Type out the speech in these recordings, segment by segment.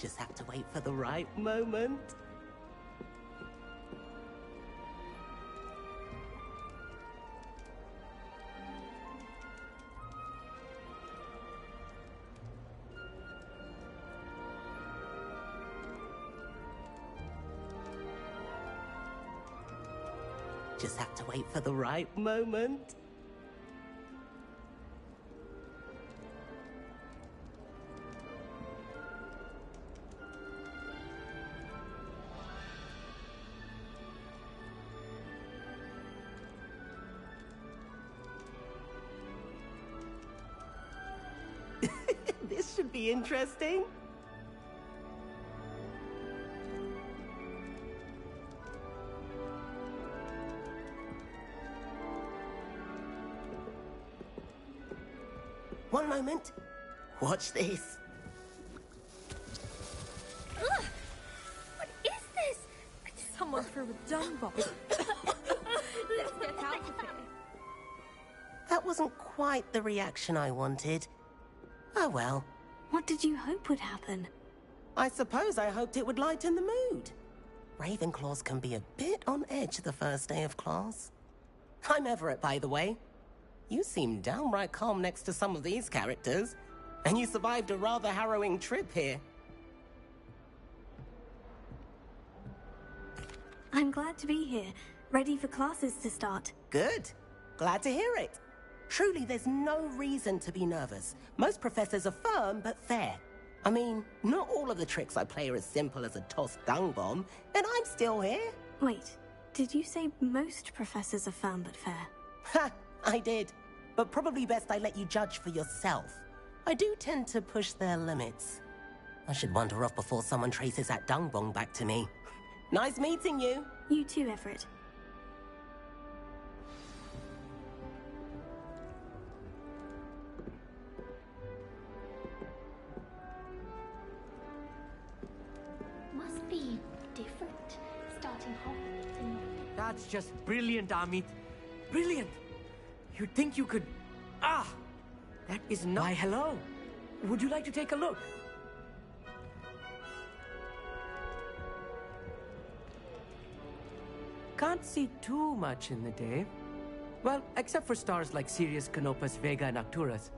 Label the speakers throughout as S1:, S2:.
S1: Just have to wait for the right moment. Just have to wait for the right moment. This should be interesting. One moment. Watch this.
S2: Ugh! What is this? Someone threw a dung bomb. Let's get out of here.
S1: That wasn't quite the reaction I wanted. Oh well.
S3: What did you hope would happen?
S1: I suppose I hoped it would lighten the mood. Ravenclaws can be a bit on edge the first day of class. I'm Everett, by the way. You seem downright calm next to some of these characters, and you survived a rather harrowing trip here.
S3: I'm glad to be here, ready for classes to start.
S1: Good. Glad to hear it. Truly, there's no reason to be nervous. Most professors are firm but fair. I mean, not all of the tricks I play are as simple as a tossed dung bomb, and I'm still here.
S3: Wait, did you say most professors are firm but fair?
S1: Ha! I did. But probably best I let you judge for yourself. I do tend to push their limits. I should wander off before someone traces that dung bomb back to me. Nice meeting you.
S3: You too, Everett.
S2: Must be different, starting Hogwarts in...
S4: That's just brilliant, Amit. Brilliant! You'd think you could... Ah! That is not... Why, hello. Would you like to take a look? Can't see too much in the day. Well, except for stars like Sirius, Canopus, Vega, and Arcturus.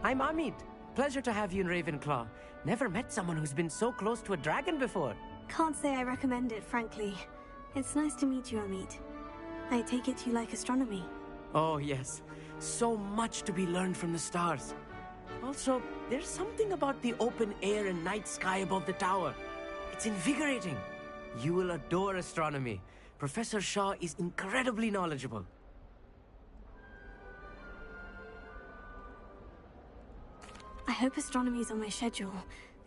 S4: I'm Amit. Pleasure to have you in Ravenclaw. Never met someone who's been so close to a dragon before.
S3: Can't say I recommend it, frankly. It's nice to meet you, Amit. I take it you like astronomy.
S4: Oh, yes. So much to be learned from the stars. Also, there's something about the open air and night sky above the tower. It's invigorating. You will adore astronomy. Professor Shaw is incredibly knowledgeable.
S3: I hope astronomy's on my schedule.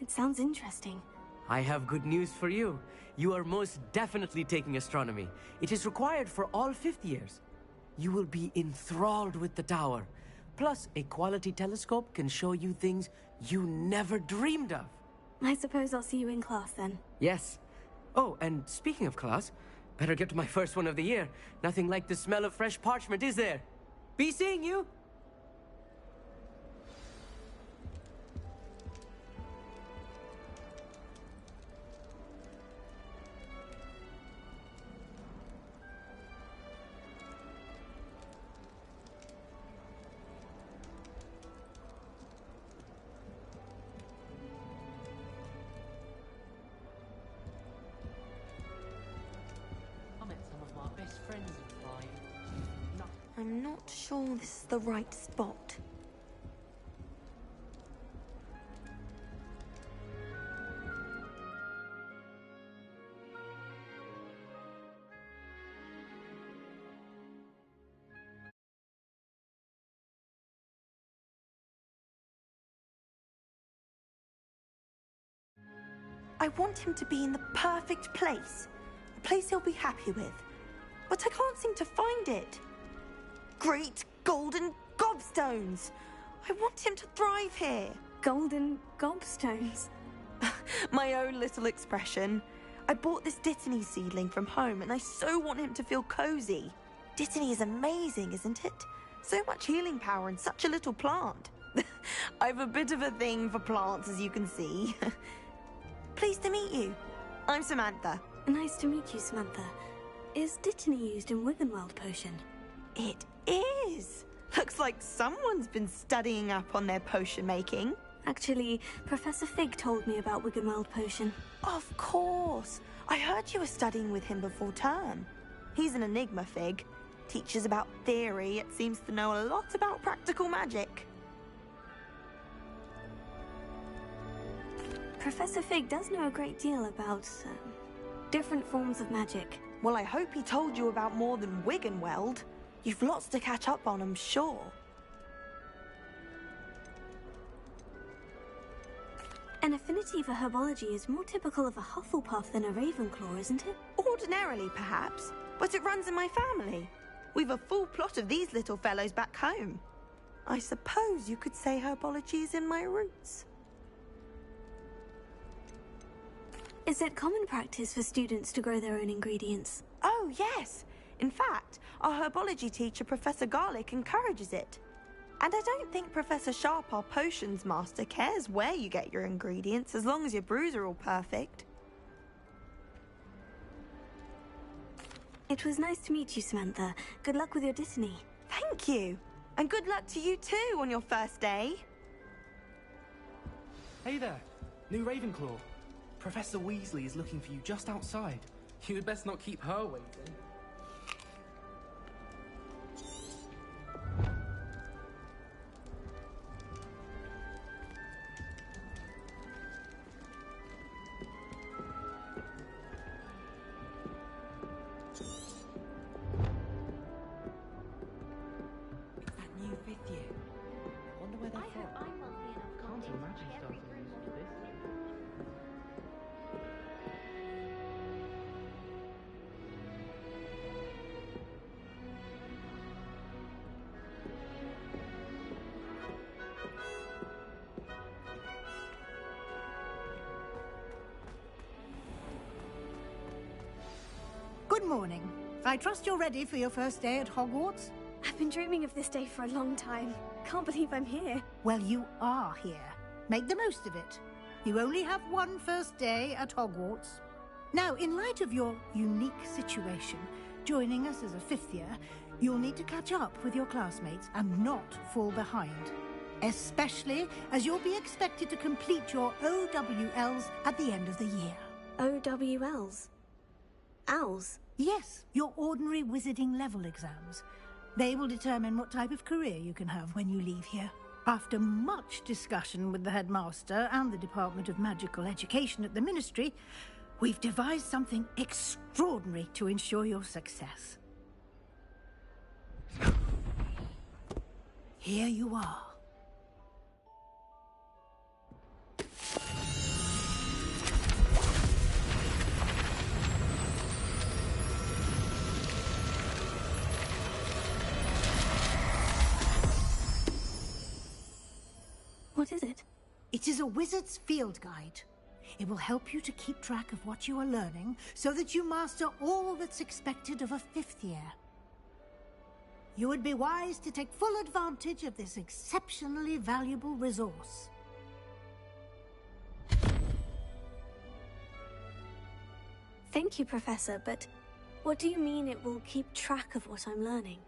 S3: It sounds interesting.
S4: I have good news for you. You are most definitely taking astronomy. It is required for all fifth years. You will be enthralled with the tower. Plus, a quality telescope can show you things you never dreamed of.
S3: I suppose I'll see you in class then.
S4: Yes. Oh, and speaking of class, better get to my first one of the year. Nothing like the smell of fresh parchment, is there? Be seeing you!
S5: I'm not sure this is the right spot. I want him to be in the perfect place. A place he'll be happy with. But I can't seem to find it. Great golden gobstones! I want him to thrive here.
S3: Golden gobstones?
S5: My own little expression. I bought this Dittany seedling from home and I so want him to feel cozy. Dittany is amazing, isn't it? So much healing power in such a little plant. I've a bit of a thing for plants, as you can see. Pleased to meet you. I'm Samantha.
S3: Nice to meet you, Samantha. Is Dittany used in Wiggenweld potion?
S5: It is. Looks like someone's been studying up on their potion making.
S3: Actually, Professor Fig told me about Wiggenweld potion.
S5: Of course. I heard you were studying with him before term. He's an enigma, Fig. Teaches about theory, yet seems to know a lot about practical magic.
S3: Professor Fig does know a great deal about different forms of magic.
S5: Well, I hope he told you about more than Wiggenweld. You've lots to catch up on, I'm sure.
S3: An affinity for herbology is more typical of a Hufflepuff than a Ravenclaw, isn't it?
S5: Ordinarily, perhaps, but it runs in my family. We've a full plot of these little fellows back home. I suppose you could say herbology is in my roots.
S3: Is it common practice for students to grow their own ingredients?
S5: Oh, yes. In fact, our herbology teacher, Professor Garlick, encourages it. And I don't think Professor Sharp, our potions master, cares where you get your ingredients, as long as your brews are all perfect.
S3: It was nice to meet you, Samantha. Good luck with your Dittany.
S5: Thank you. And good luck to you too on your first day.
S6: Hey there, new Ravenclaw. Professor Weasley is looking for you just outside. You had best not keep her waiting.
S7: Good morning. I trust you're ready for your first day at Hogwarts?
S3: I've been dreaming of this day for a long time. Can't believe I'm here.
S7: Well, you are here. Make the most of it. You only have one first day at Hogwarts. Now, in light of your unique situation, joining us as a fifth year, you'll need to catch up with your classmates and not fall behind. Especially as you'll be expected to complete your OWLs at the end of the year.
S3: OWLs? Owls?
S7: Yes, your ordinary wizarding level exams. They will determine what type of career you can have when you leave here. After much discussion with the headmaster and the Department of Magical Education at the Ministry, we've devised something extraordinary to ensure your success. Here you are.
S3: What is it?
S7: It is a wizard's field guide. It will help you to keep track of what you are learning so that you master all that's expected of a fifth year. You would be wise to take full advantage of this exceptionally valuable resource.
S3: Thank you, Professor, but what do you mean it will keep track of what I'm learning?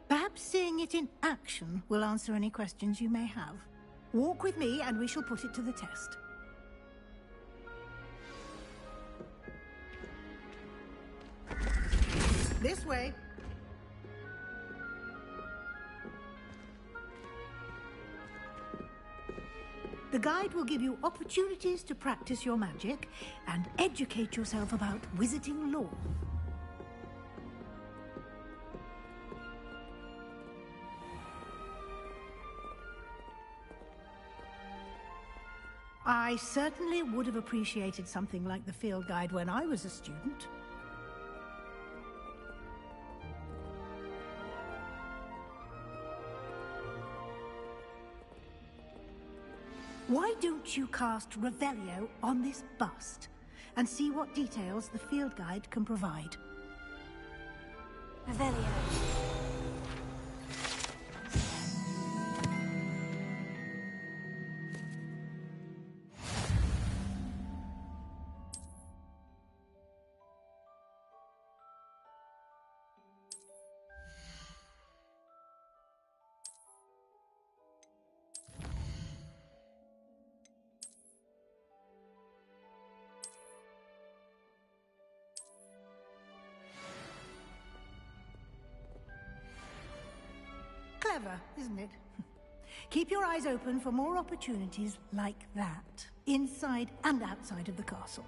S7: Perhaps seeing it in action will answer any questions you may have. Walk with me and we shall put it to the test. This way. The guide will give you opportunities to practice your magic and educate yourself about wizarding lore. I certainly would have appreciated something like the field guide when I was a student. Why don't you cast Revelio on this bust and see what details the field guide can provide?
S3: Revelio.
S7: Clever, isn't it? Keep your eyes open for more opportunities like that, inside and outside of the castle.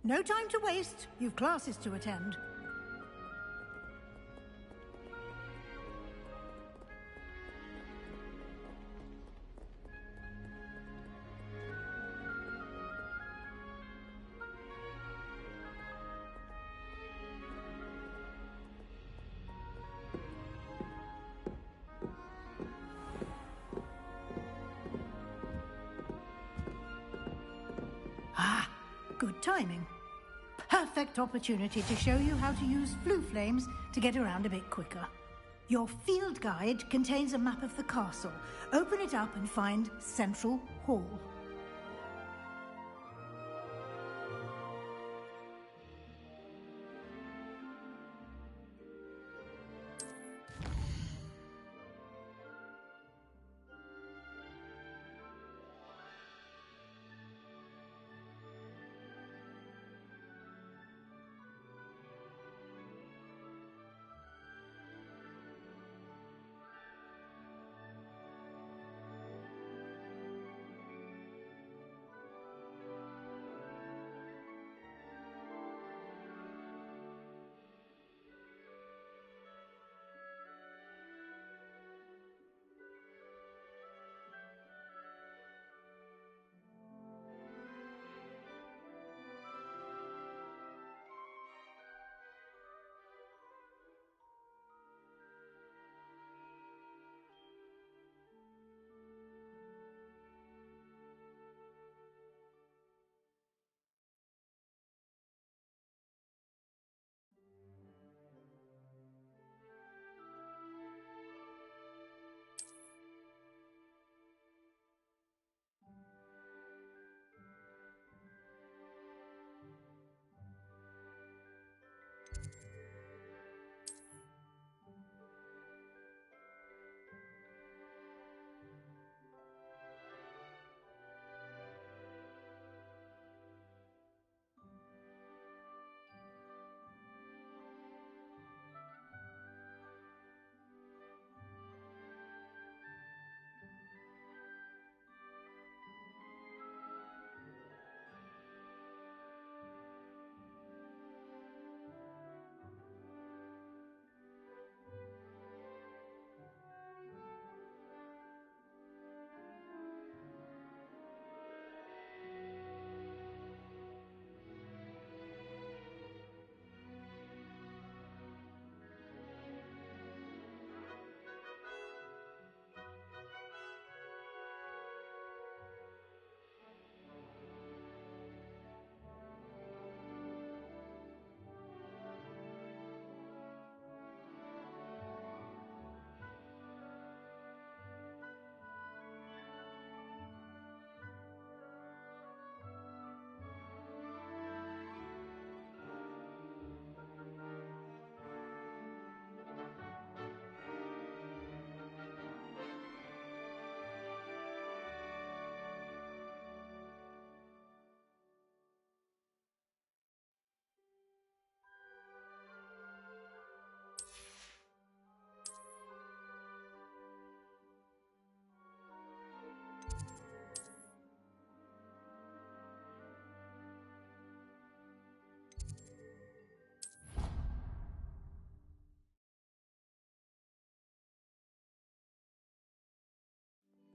S7: No time to waste. You've classes to attend. Ah, good timing. Perfect opportunity to show you how to use flue flames to get around a bit quicker. Your field guide contains a map of the castle. Open it up and find Central Hall.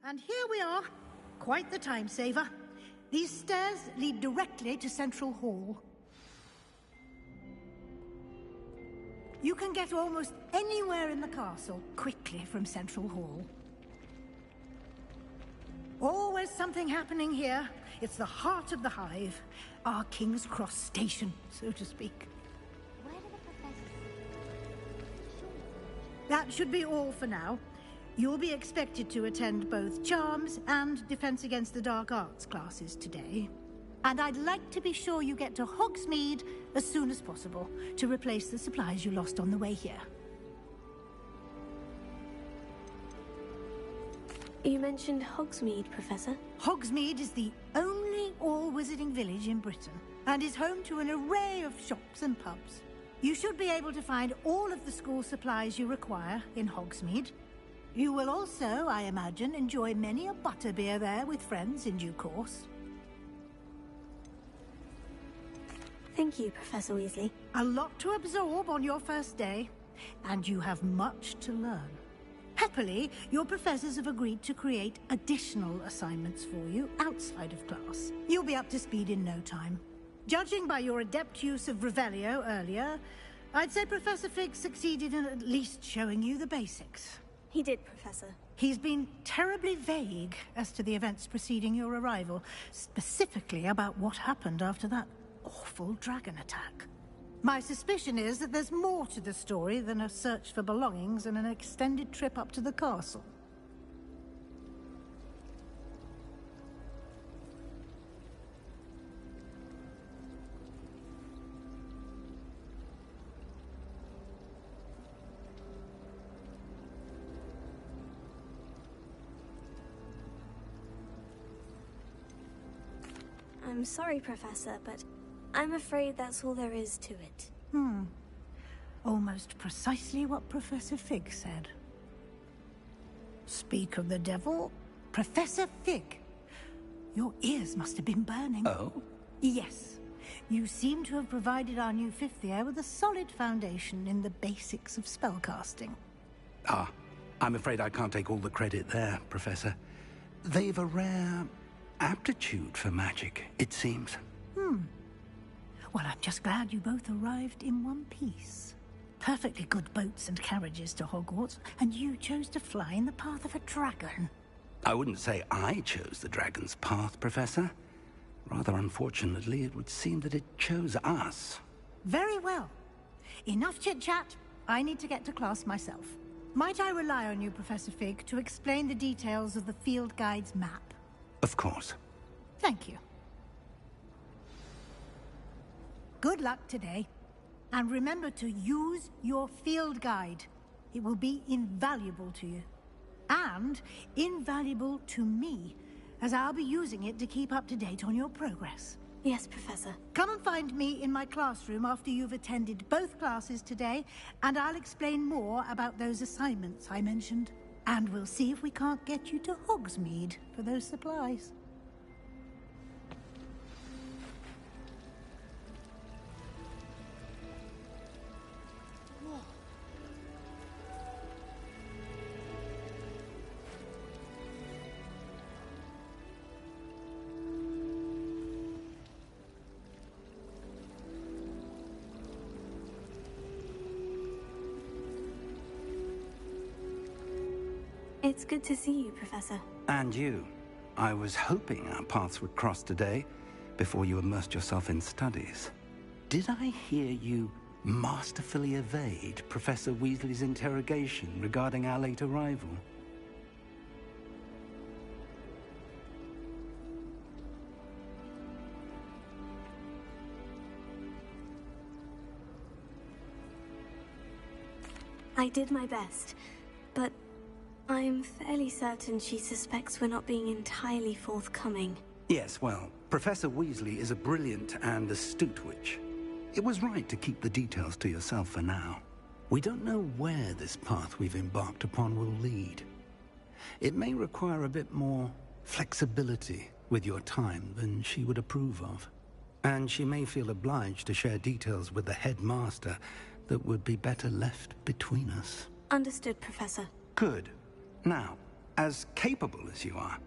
S7: And here we are. Quite the time saver. These stairs lead directly to Central Hall. You can get almost anywhere in the castle quickly from Central Hall. Always something happening here. It's the heart of the hive. Our King's Cross station, so to speak.
S2: Where do the professors?
S7: That should be all for now. You'll be expected to attend both Charms and Defense Against the Dark Arts classes today. And I'd like to be sure you get to Hogsmeade as soon as possible to replace the supplies you lost on the way here.
S3: You mentioned Hogsmeade, Professor.
S7: Hogsmeade is the only all-wizarding village in Britain and is home to an array of shops and pubs. You should be able to find all of the school supplies you require in Hogsmeade. You will also, I imagine, enjoy many a butterbeer there with friends in due course.
S3: Thank you, Professor Weasley.
S7: A lot to absorb on your first day, and you have much to learn. Happily, your professors have agreed to create additional assignments for you outside of class. You'll be up to speed in no time. Judging by your adept use of Revelio earlier, I'd say Professor Fig succeeded in at least showing you the basics.
S3: He did, Professor.
S7: He's been terribly vague as to the events preceding your arrival, specifically about what happened after that awful dragon attack. My suspicion is that there's more to the story than a search for belongings and an extended trip up to the castle.
S3: I'm sorry, Professor, but I'm afraid that's all there is to it.
S7: Almost precisely what Professor Fig said. Speak of the devil, Professor Fig. Your ears must have been burning.
S8: Oh?
S7: Yes. You seem to have provided our new fifth year with a solid foundation in the basics of spellcasting.
S8: Ah, I'm afraid I can't take all the credit there, Professor. They've a rare aptitude for magic, it seems.
S7: Well, I'm just glad you both arrived in one piece. Perfectly good boats and carriages to Hogwarts, and you chose to fly in the path of a dragon.
S8: I wouldn't say I chose the dragon's path, Professor. Rather unfortunately, it would seem that it chose us.
S7: Very well. Enough chit-chat. I need to get to class myself. Might I rely on you, Professor Fig, to explain the details of the field guide's map?
S8: Of course.
S7: Thank you. Good luck today. And remember to use your field guide. It will be invaluable to you. And invaluable to me, as I'll be using it to keep up to date on your progress.
S3: Yes, Professor.
S7: Come and find me in my classroom after you've attended both classes today, and I'll explain more about those assignments I mentioned. And we'll see if we can't get you to Hogsmeade for those supplies.
S3: It's good to see you, Professor.
S8: And you. I was hoping our paths would cross today, before you immersed yourself in studies. Did I hear you masterfully evade Professor Weasley's interrogation regarding our late arrival?
S3: I did my best, but I'm fairly certain she suspects we're not being entirely forthcoming.
S8: Yes, well, Professor Weasley is a brilliant and astute witch. It was right to keep the details to yourself for now. We don't know where this path we've embarked upon will lead. It may require a bit more flexibility with your time than she would approve of. And she may feel obliged to share details with the headmaster that would be better left between us.
S3: Understood, Professor.
S8: Good. Now, as capable as you are,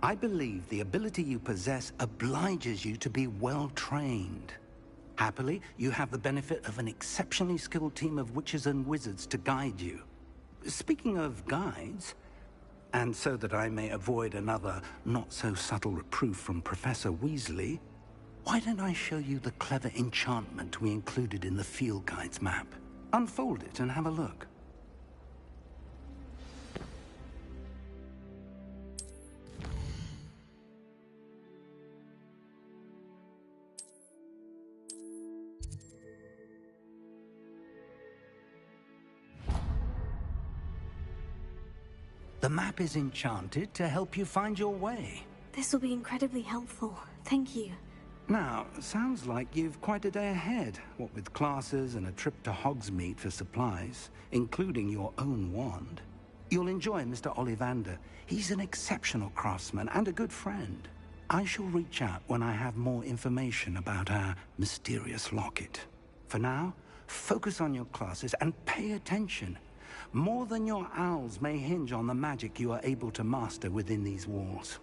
S8: I believe the ability you possess obliges you to be well-trained. Happily, you have the benefit of an exceptionally skilled team of witches and wizards to guide you. Speaking of guides, and so that I may avoid another not-so-subtle reproof from Professor Weasley, why don't I show you the clever enchantment we included in the field guide's map? Unfold it and have a look. The The map is enchanted to help you find your way.
S3: This will be incredibly helpful. Thank you.
S8: Now, sounds like you've quite a day ahead, what with classes and a trip to Hogsmeade for supplies, including your own wand. You'll enjoy Mr. Ollivander. He's an exceptional craftsman and a good friend. I shall reach out when I have more information about our mysterious locket. For now, focus on your classes and pay attention. More than your owls may hinge on the magic you are able to master within these walls.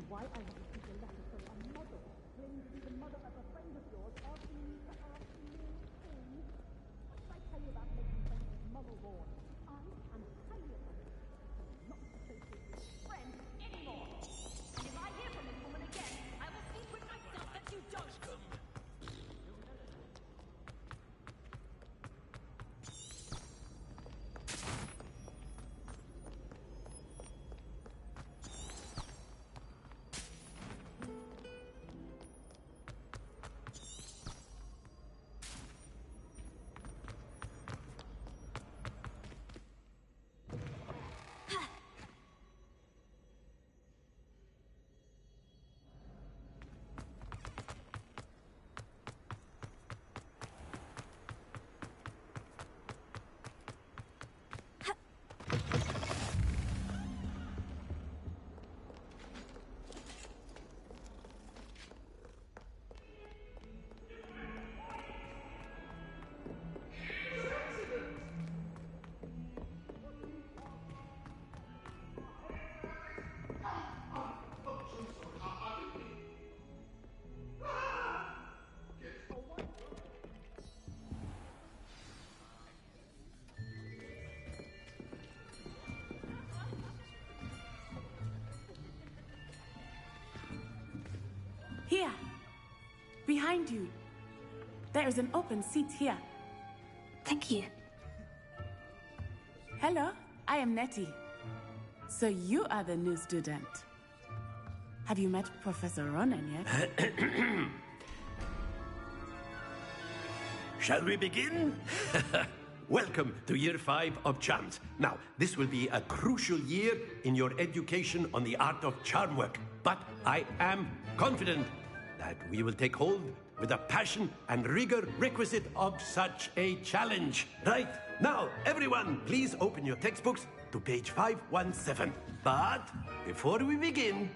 S9: Why I received a letter from a mother, claiming to be the mother of a friend of yours, asking me to ask you things. What did I tell you about making friends with Muggleborn? I am highly offended. I'm not associated with this friend anymore. And if I hear from this woman again, I will see with myself that you don't.
S10: Here, behind you. There is an open seat here.
S3: Thank you.
S10: Hello, I am Nettie. So you are the new student. Have you met Professor Ronan yet?
S11: Shall we begin? Welcome to Year 5 of Charms. Now, this will be a crucial year in your education on the art of charm work. But I am confident that we will take hold with the passion and rigor requisite of such a challenge. Right, now, everyone, please open your textbooks to page 517. But before we begin,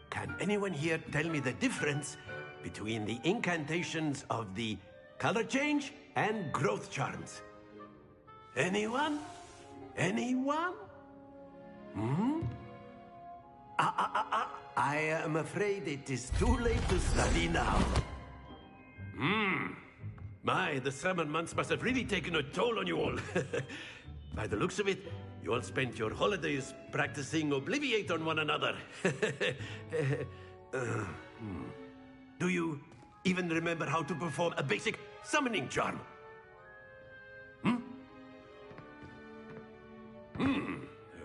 S11: can anyone here tell me the difference between the incantations of the color change and growth charms? Anyone? Anyone? I am afraid it is too late to study now. My, the summer months must have really taken a toll on you all. By the looks of it, you all spent your holidays practicing Obliviate on one another. Do you even remember how to perform a basic summoning charm?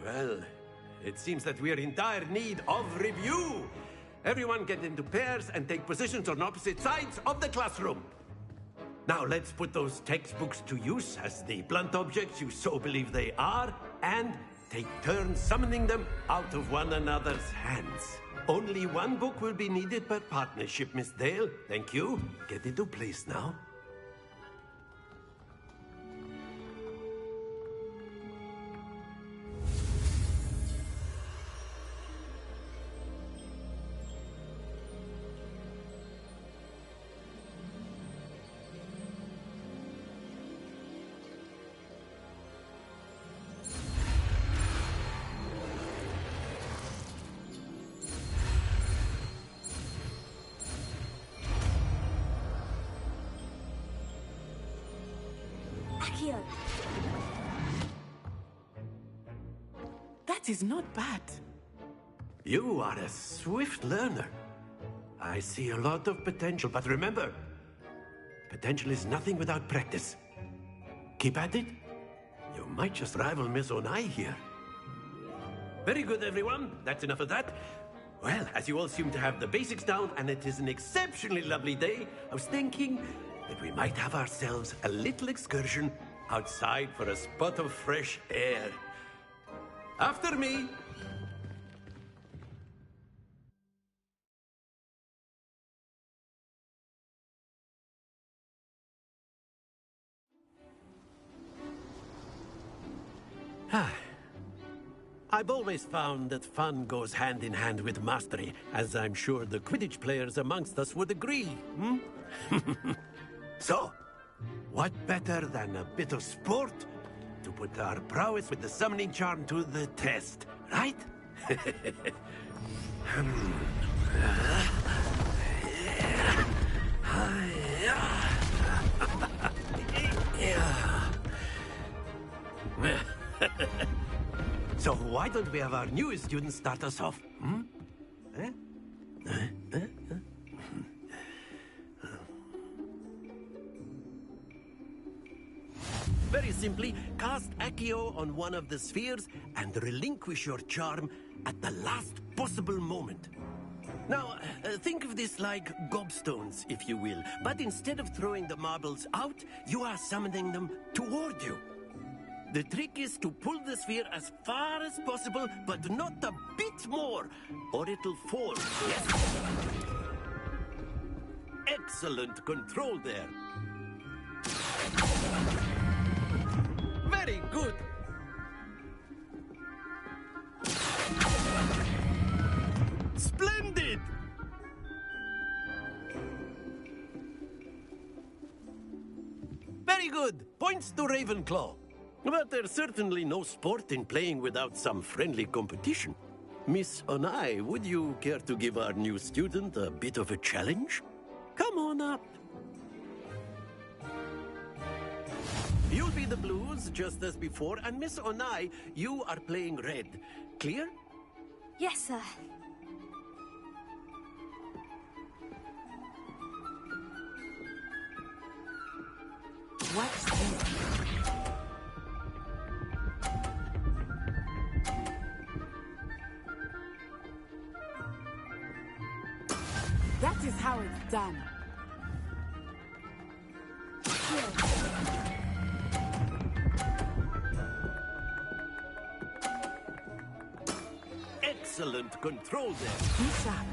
S11: Well, it seems that we are in dire need of review. Everyone get into pairs and take positions on opposite sides of the classroom. Now let's put those textbooks to use as the blunt objects you so believe they are, and take turns summoning them out of one another's hands. Only one book will be needed per partnership, Miss Dale. Thank you. Get into place now.
S10: That is not bad.
S11: You are a swift learner. I see a lot of potential, but remember, potential is nothing without practice. Keep at it. You might just rival Miss Onai here. Very good, everyone. That's enough of that. Well, as you all seem to have the basics down, and it is an exceptionally lovely day, I was thinking that we might have ourselves a little excursion outside for a spot of fresh air. After me. I've always found that fun goes hand in hand with mastery, as I'm sure the Quidditch players amongst us would agree, hmm? So, what better than a bit of sport to put our prowess with the summoning charm to the test, right? So why don't we have our newest student start us off? Hmm? Very simply, cast Accio on one of the spheres and relinquish your charm at the last possible moment. Now, think of this like gobstones, if you will. But instead of throwing the marbles out, you are summoning them toward you. The trick is to pull the sphere as far as possible, but not a bit more, or it'll fall. Yes. Excellent control there. Very good. Splendid! Very good. Points to Ravenclaw. But there's certainly no sport in playing without some friendly competition. Miss Onai, would you care to give our new student a bit of a challenge? Come on up. You'll be the blues, just as before, and Miss Onai, you are playing red. Clear?
S3: Yes, sir.
S10: What's this? That is how it's done.
S11: Excellent control there.
S10: Be sharp.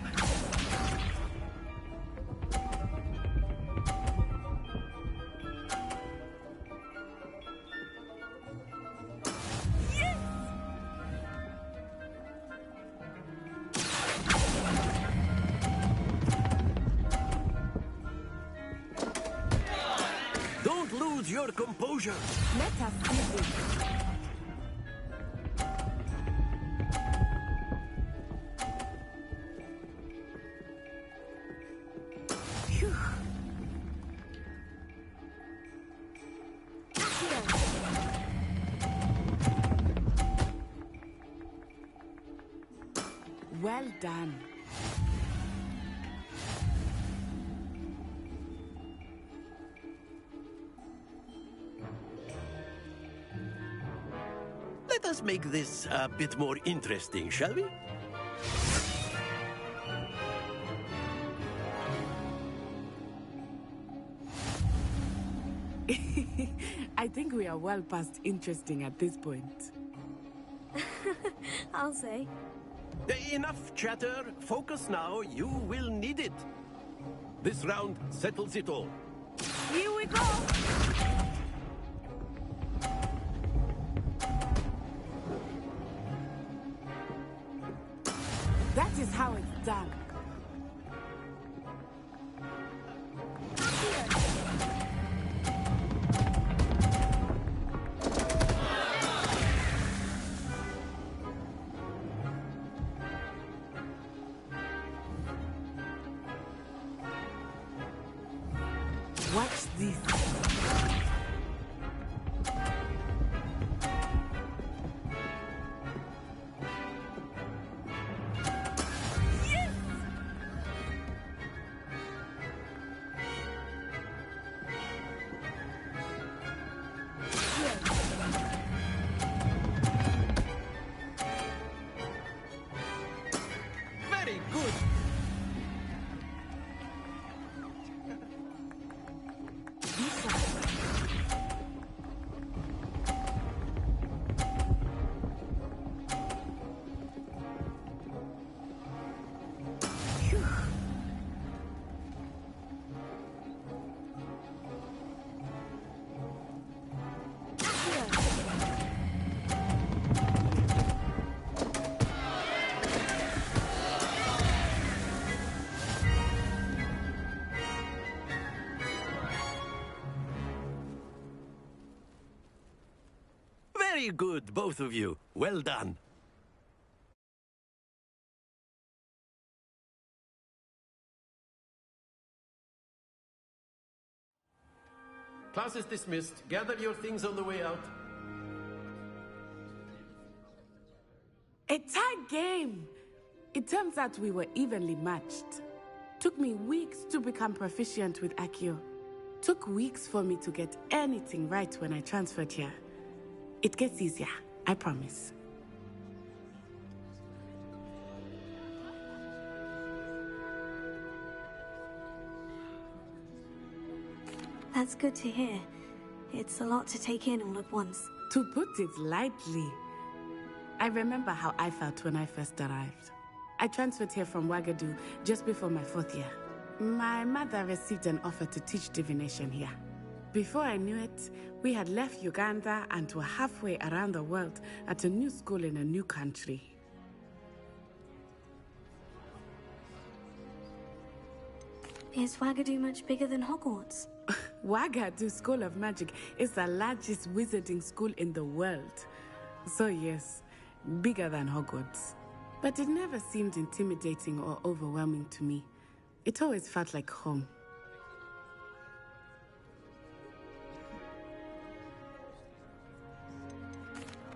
S11: Your composure.
S10: Let us see this. Phew. Well done.
S11: Let us make this a bit more interesting, shall we?
S10: I think we are well past interesting at this point.
S3: I'll say.
S11: Enough chatter. Focus now. You will need it. This round settles it all.
S10: Here we go! That is how it's done. Watch this.
S11: Very good. Very good, both of you. Well done. Class is dismissed. Gather your things on the way out.
S10: A tight game! It turns out we were evenly matched. Took me weeks to become proficient with Accio. Took weeks for me to get anything right when I transferred here. It gets easier, I promise.
S3: That's good to hear. It's a lot to take in all at once.
S10: To put it lightly, I remember how I felt when I first arrived. I transferred here from Wagadu just before my 4th year. My mother received an offer to teach divination here. Before I knew it, we had left Uganda and were halfway around the world at a new school in a new country.
S3: Is Wagadu much bigger than Hogwarts?
S10: Wagadu School of Magic is the largest wizarding school in the world. So yes, bigger than Hogwarts. But it never seemed intimidating or overwhelming to me. It always felt like home.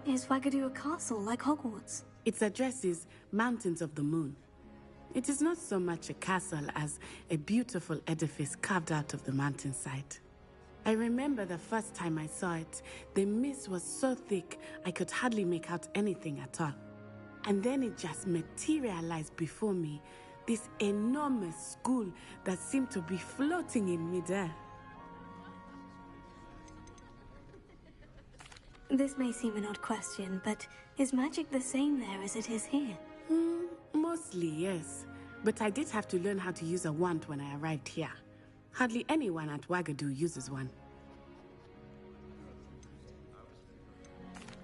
S3: Is Wagadu a castle like Hogwarts?
S10: Its address is Mountains of the Moon. It is not so much a castle as a beautiful edifice carved out of the mountainside. I remember the first time I saw it, the mist was so thick I could hardly make out anything at all. And then it just materialized before me, this enormous school that seemed to be floating in midair.
S3: This may seem an odd question, but is magic the same there as it is here?
S10: Mostly, yes. But I did have to learn how to use a wand when I arrived here. Hardly anyone at Wagadu uses one.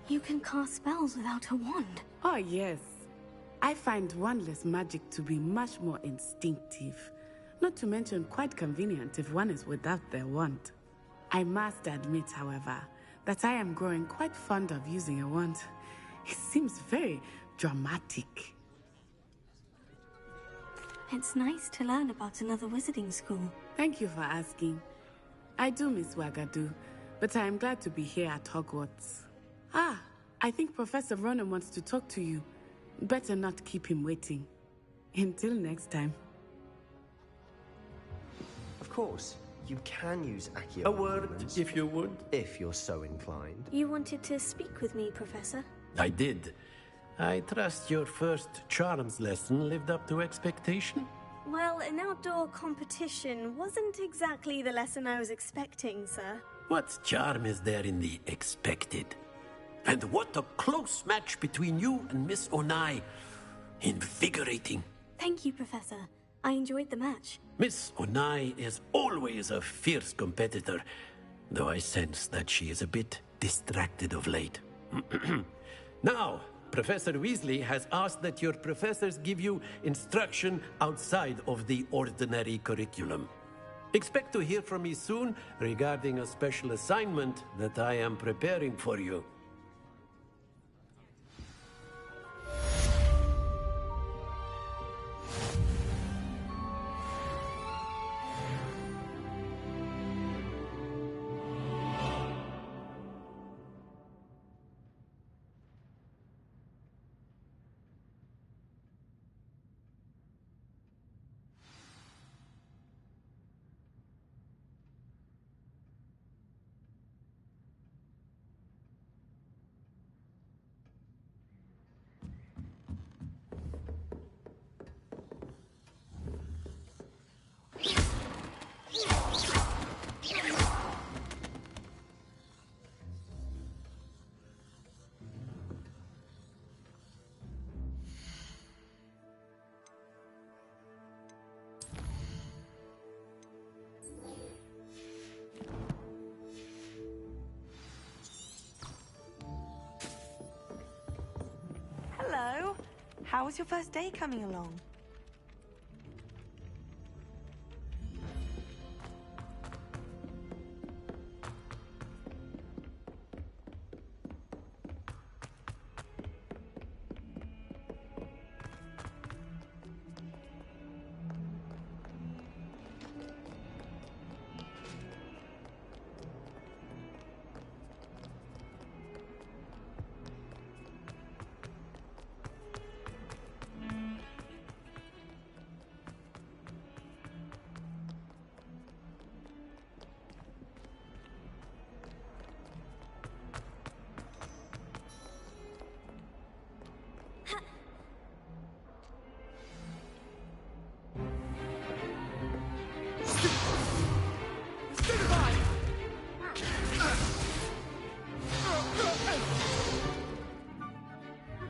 S3: You can cast spells without a wand?
S10: Oh, yes. I find wandless magic to be much more instinctive. Not to mention quite convenient if one is without their wand. I must admit, however, that I am growing quite fond of using a wand. It seems very dramatic.
S3: It's nice to learn about another wizarding school.
S10: Thank you for asking. I do miss Wagadu, but I am glad to be here at Hogwarts. Ah, I think Professor Ronan wants to talk to you. Better not keep him waiting. Until next time.
S12: Of course, you can use Accio.
S11: A word, if you would.
S12: If you're so inclined.
S3: You wanted to speak with me, Professor?
S11: I did. I trust your first charms lesson lived up to expectation?
S3: Well, an outdoor competition wasn't exactly the lesson I was expecting, sir.
S11: What charm is there in the expected? And what a close match between you and Miss Onai. Invigorating.
S3: Thank you, Professor. I enjoyed the match.
S11: Miss Onai is always a fierce competitor, though I sense that she is a bit distracted of late. Now, Professor Weasley has asked that your professors give you instruction outside of the ordinary curriculum. Expect to hear from me soon regarding a special assignment that I am preparing for you.
S5: Hello. How was your first day coming along?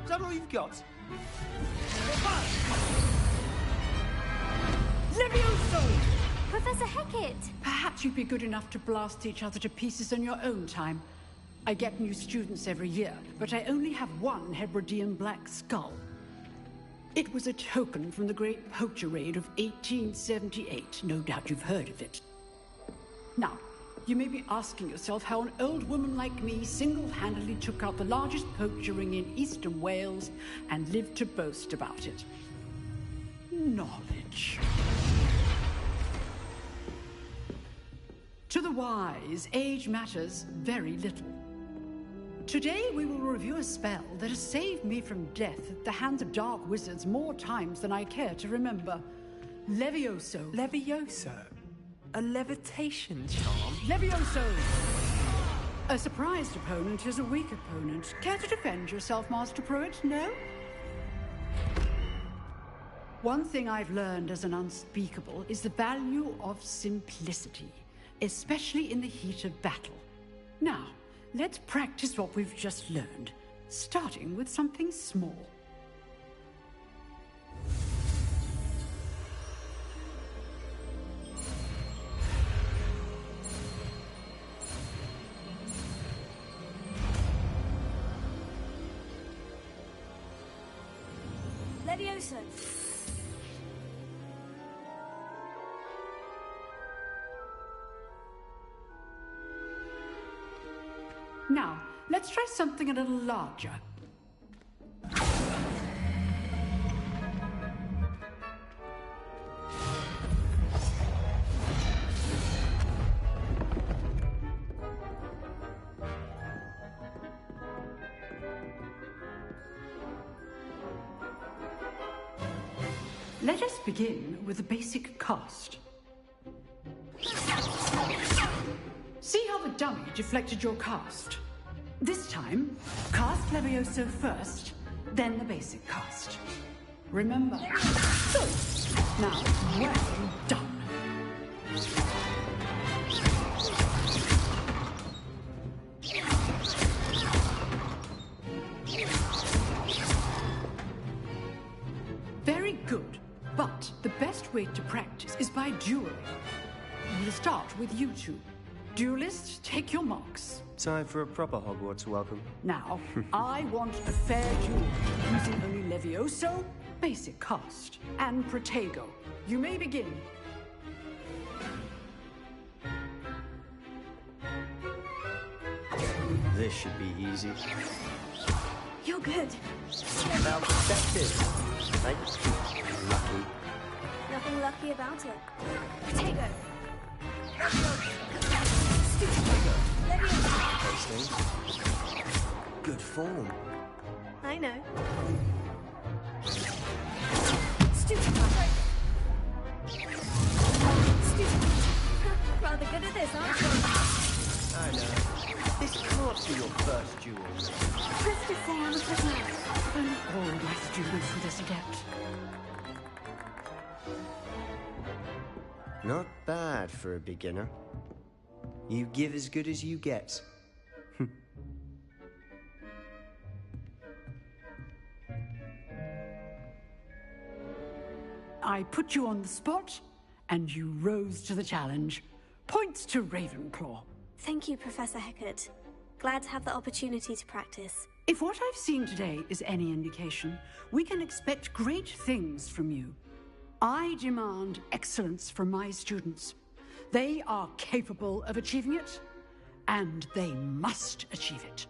S6: Is that all you've got?
S13: Levioso!
S2: Professor Hecat!
S13: Perhaps you'd be good enough to blast each other to pieces in your own time. I get new students every year, but I only have one Hebridean black skull. It was a token from the Great Poacher Raid of 1878. No doubt you've heard of it. Now, you may be asking yourself how an old woman like me single-handedly took out the largest poacher ring in eastern Wales and lived to boast about it. Knowledge. To the wise, age matters very little. Today we will review a spell that has saved me from death at the hands of dark wizards more times than I care to remember. Levioso.
S6: Levioso? A levitation charm?
S13: Levioso! A surprised opponent is a weak opponent. Care to defend yourself, Master Pruitt? No? One thing I've learned as an unspeakable is the value of simplicity, especially in the heat of battle. Now, let's practice what we've just learned, starting with something small.
S3: Levioso!
S13: Now, let's try something a little larger. Let us begin with the basic cast. See how the dummy deflected your cast? This time, cast Levioso first, then the basic cast. Remember. Good. Now, well done. But the best way to practice is by dueling. We'll start with you two. Duelists, take your marks.
S12: Time for a proper Hogwarts welcome.
S13: Now, I want a fair duel, using only Levioso, basic cast, and Protego. You may begin.
S12: This should be easy.
S3: You're good.
S12: About perspective. Thanks. Lucky.
S3: Nothing lucky about it. Potato.
S12: Those things. Good form.
S3: I know. Rather good at this, aren't you?
S12: I know. This can't be your first duel.
S3: Let's just say I'm a good man.
S13: And all my students with this adept.
S12: Not bad for a beginner. You give as good as you get.
S13: I put you on the spot, and you rose to the challenge. Points to Ravenclaw.
S3: Thank you, Professor Hecat. Glad to have the opportunity to practice.
S13: If what I've seen today is any indication, we can expect great things from you. I demand excellence from my students. They are capable of achieving it, and they must achieve it.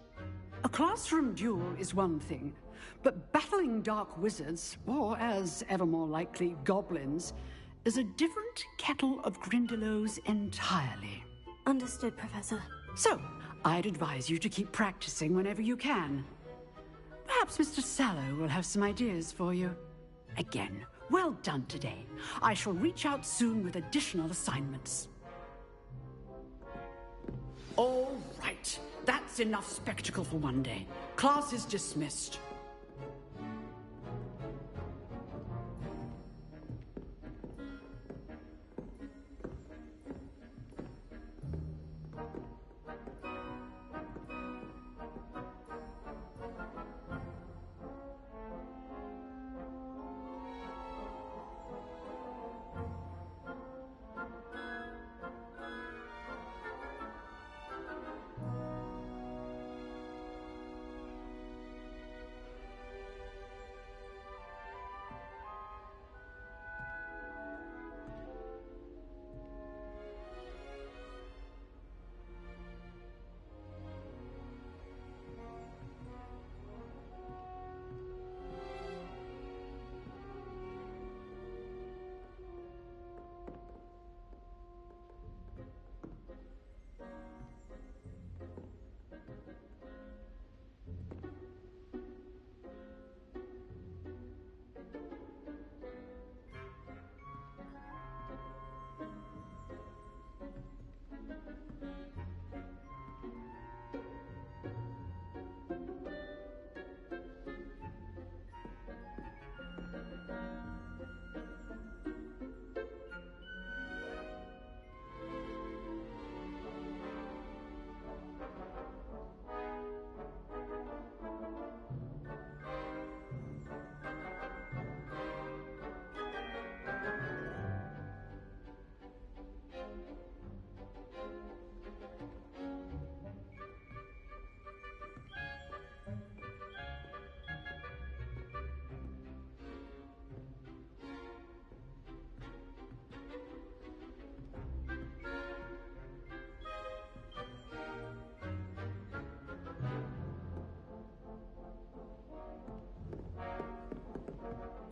S13: A classroom duel is one thing, but battling dark wizards, or as ever more likely, goblins, is a different kettle of Grindylows entirely.
S3: Understood, Professor.
S13: So, I'd advise you to keep practicing whenever you can. Perhaps Mr. Sallow will have some ideas for you. Again, well done today. I shall reach out soon with additional assignments. All right. That's enough spectacle for one day. Class is dismissed.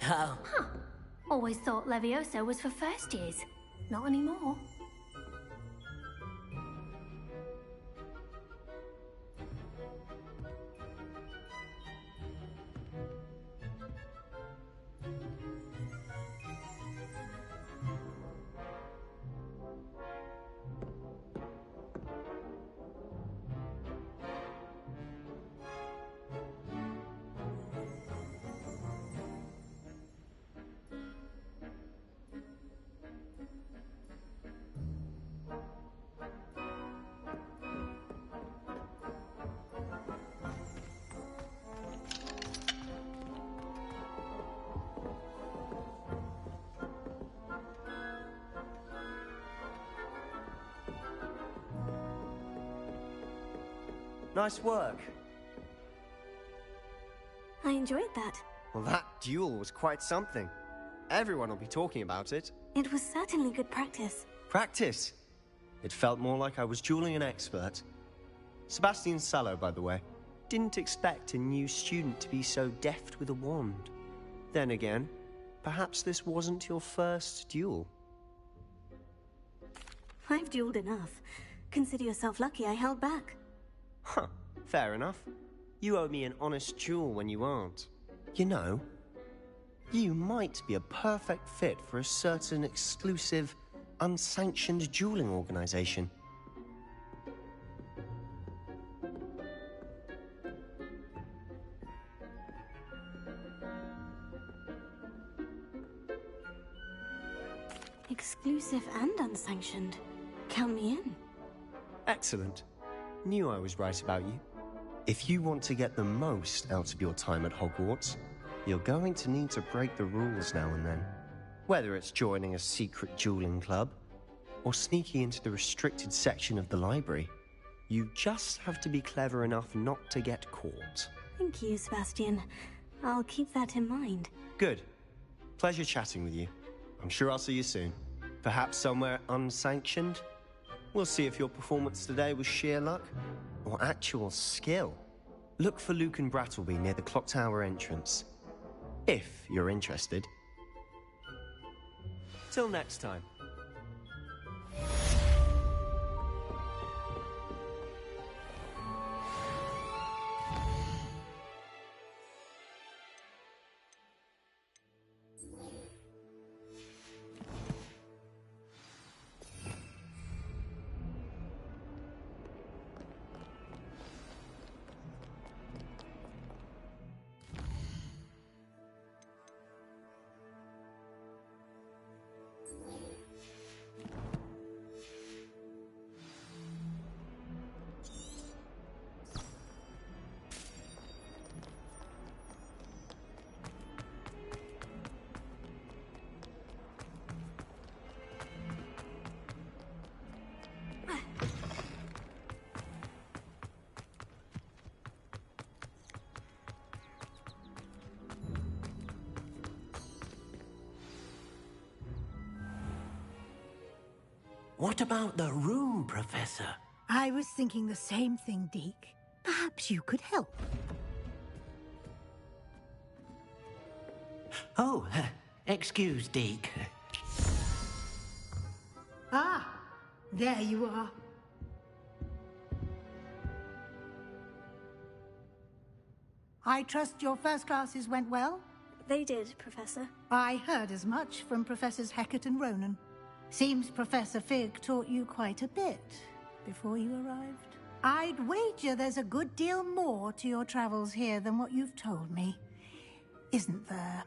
S1: Oh.
S2: Huh. Always thought Levioso was for first years. Not anymore.
S12: Nice work.
S3: I enjoyed that.
S12: Well, that duel was quite something. Everyone will be talking about it.
S3: It was certainly good practice.
S12: Practice? It felt more like I was dueling an expert. Sebastian Sallow, by the way. Didn't expect a new student to be so deft with a wand. Then again, perhaps this wasn't your first duel.
S3: I've dueled enough. Consider yourself lucky I held back.
S12: Huh, fair enough. You owe me an honest duel when you aren't. You know, you might be a perfect fit for a certain exclusive, unsanctioned dueling organization.
S3: Exclusive and unsanctioned. Count me in.
S12: Excellent. Knew I was right about you. If you want to get the most out of your time at Hogwarts, you're going to need to break the rules now and then. Whether it's joining a secret dueling club, or sneaking into the restricted section of the library, you just have to be clever enough not to get caught.
S3: Thank you, Sebastian. I'll keep that in mind.
S12: Good. Pleasure chatting with you. I'm sure I'll see you soon. Perhaps somewhere unsanctioned? We'll see if your performance today was sheer luck or actual skill. Look for Luke and Brattleby near the clock tower entrance. If you're interested. Till next time.
S11: What about the room, Professor?
S7: I was thinking the same thing, Deke. Perhaps you could help.
S11: Oh, excuse, Deke.
S7: Ah, there you are. I trust your first classes went well?
S3: They did, Professor.
S7: I heard as much from Professors Hecat and Ronan. Seems Professor Fig taught you quite a bit before you arrived. I'd wager there's a good deal more to your travels here than what you've told me. Isn't there?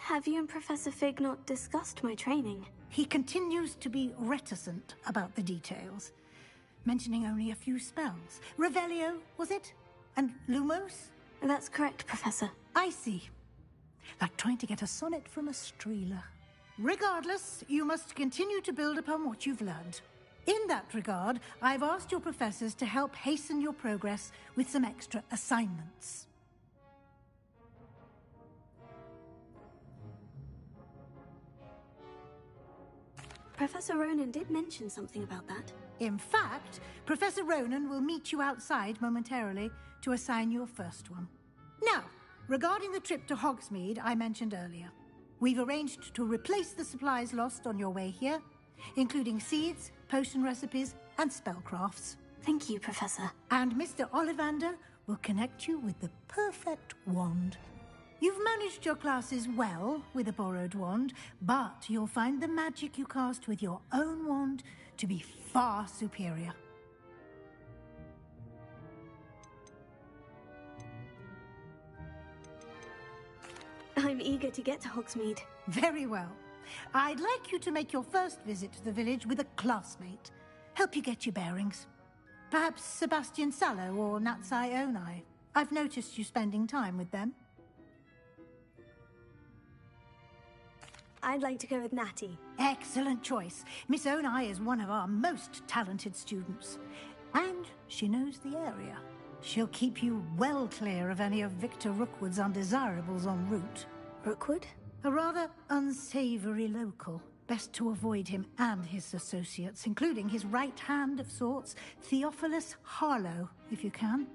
S3: Have you and Professor Fig not discussed my training?
S7: He continues to be reticent about the details, mentioning only a few spells. Revelio, was it? And Lumos?
S3: That's correct, Professor.
S7: I see. Like trying to get a sonnet from a streeler. Regardless, you must continue to build upon what you've learned. In that regard, I've asked your professors to help hasten your progress with some extra assignments.
S3: Professor Ronan did mention something about that.
S7: In fact, Professor Ronan will meet you outside momentarily to assign your first one. Now, regarding the trip to Hogsmeade I mentioned earlier, we've arranged to replace the supplies lost on your way here, including seeds, potion recipes, and spellcrafts.
S3: Thank you, Professor.
S7: And Mr. Ollivander will connect you with the perfect wand. You've managed your classes well with a borrowed wand, but you'll find the magic you cast with your own wand to be far superior.
S3: I'm eager to get to Hogsmeade.
S7: Very well. I'd like you to make your first visit to the village with a classmate. Help you get your bearings. Perhaps Sebastian Sallow or Natsai Onai. I've noticed you spending time with them.
S3: I'd like to go with Natty.
S7: Excellent choice. Miss Onai is one of our most talented students. And she knows the area. She'll keep you well clear of any of Victor Rookwood's undesirables en route.
S3: Rookwood?
S7: A rather unsavory local. Best to avoid him and his associates, including his right hand of sorts, Theophilus Harlow, if you can.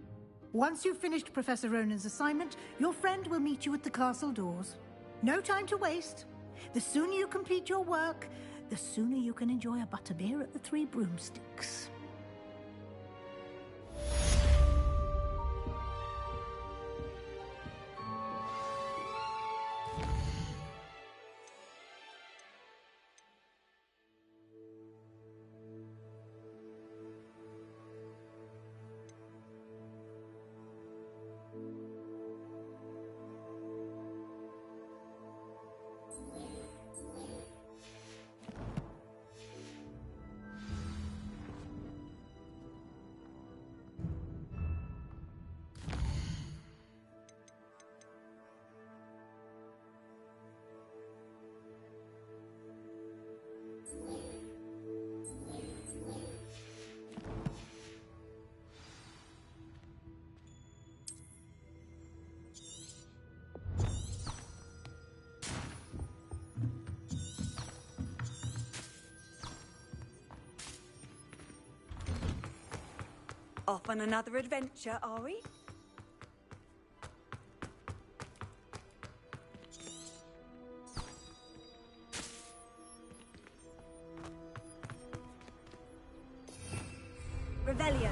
S7: Once you've finished Professor Ronan's assignment, your friend will meet you at the castle doors. No time to waste. The sooner you complete your work, the sooner you can enjoy a butterbeer at the Three Broomsticks.
S14: Off on another adventure, are we? Revelio.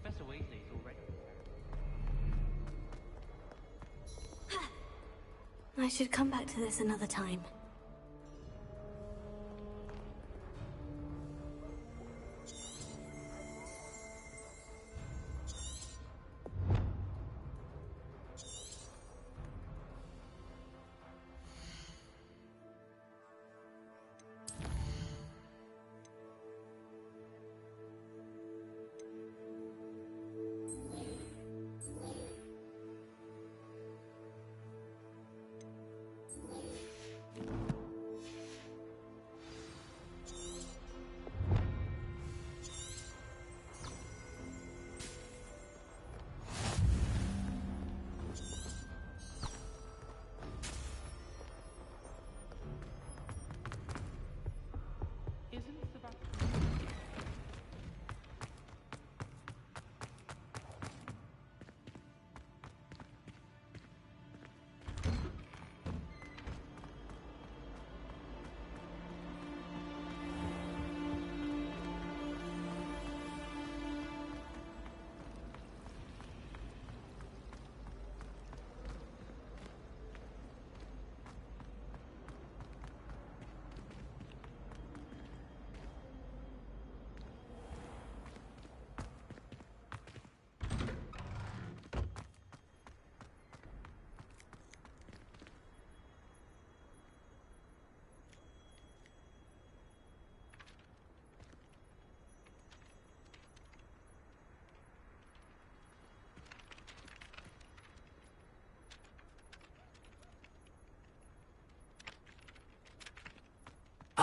S6: Professor Weasley's already.
S3: I should come back to this another time.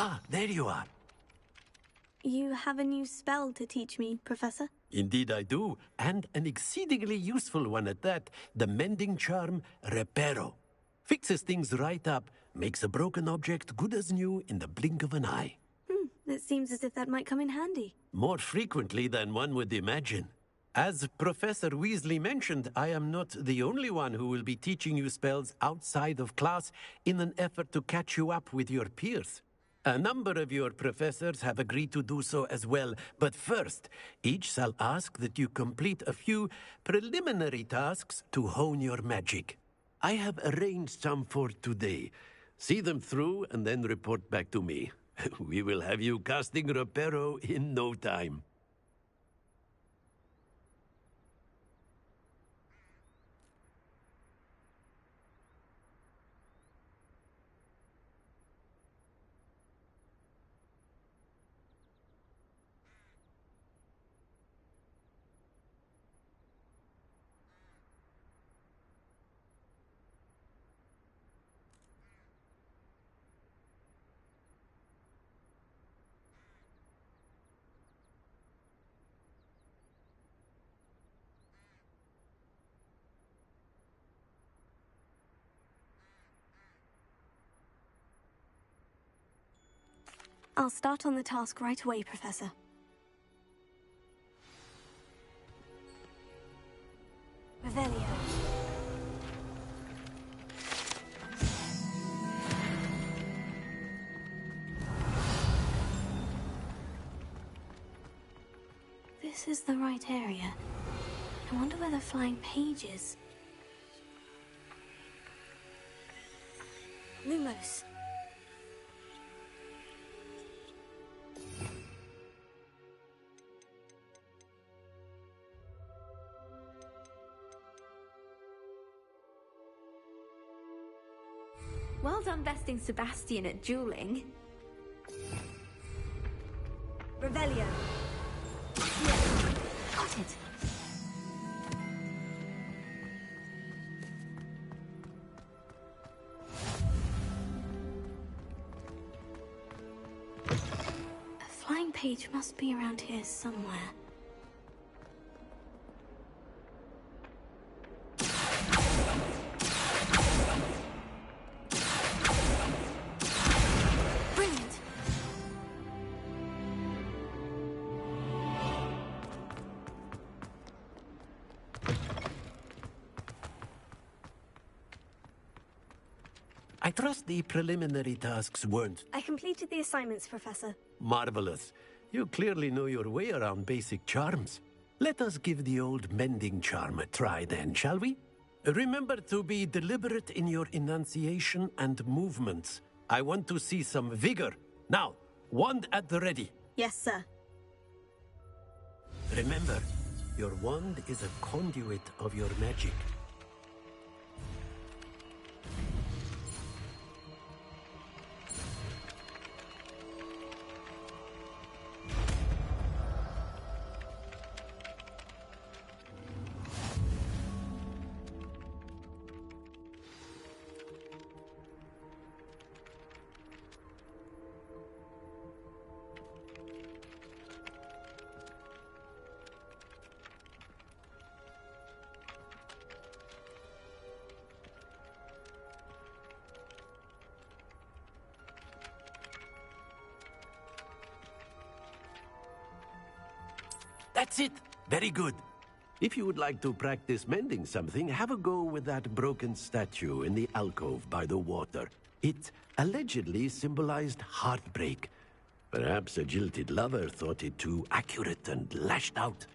S11: Ah, there you are.
S3: You have a new spell to teach me, Professor?
S11: Indeed I do, and an exceedingly useful one at that. The mending charm, Reparo. Fixes things right up, makes a broken object good as new in the blink of an eye.
S3: It seems as if that might come in handy.
S11: More frequently than one would imagine. As Professor Weasley mentioned, I am not the only one who will be teaching you spells outside of class in an effort to catch you up with your peers. A number of your professors have agreed to do so as well, but first, each shall ask that you complete a few preliminary tasks to hone your magic. I have arranged some for today. See them through and then report back to me. We will have you casting Reparo in no time.
S3: I'll start on the task right away, Professor. Revelio. This is the right area. I wonder where the flying page is. Lumos.
S2: Well done besting Sebastian at dueling.
S3: Revelio. Yeah, got it. A flying page must be around here somewhere.
S11: I trust the preliminary tasks weren't...
S3: I completed the assignments, Professor.
S11: Marvelous. You clearly know your way around basic charms. Let us give the old mending charm a try then, shall we? Remember to be deliberate in your enunciation and movements. I want to see some vigor. Now, wand at the ready.
S3: Yes, sir.
S11: Remember, your wand is a conduit of your magic. That's it! Very good. If you would like to practice mending something, have a go with that broken statue in the alcove by the water. It allegedly symbolized heartbreak. Perhaps a jilted lover thought it too accurate and lashed out.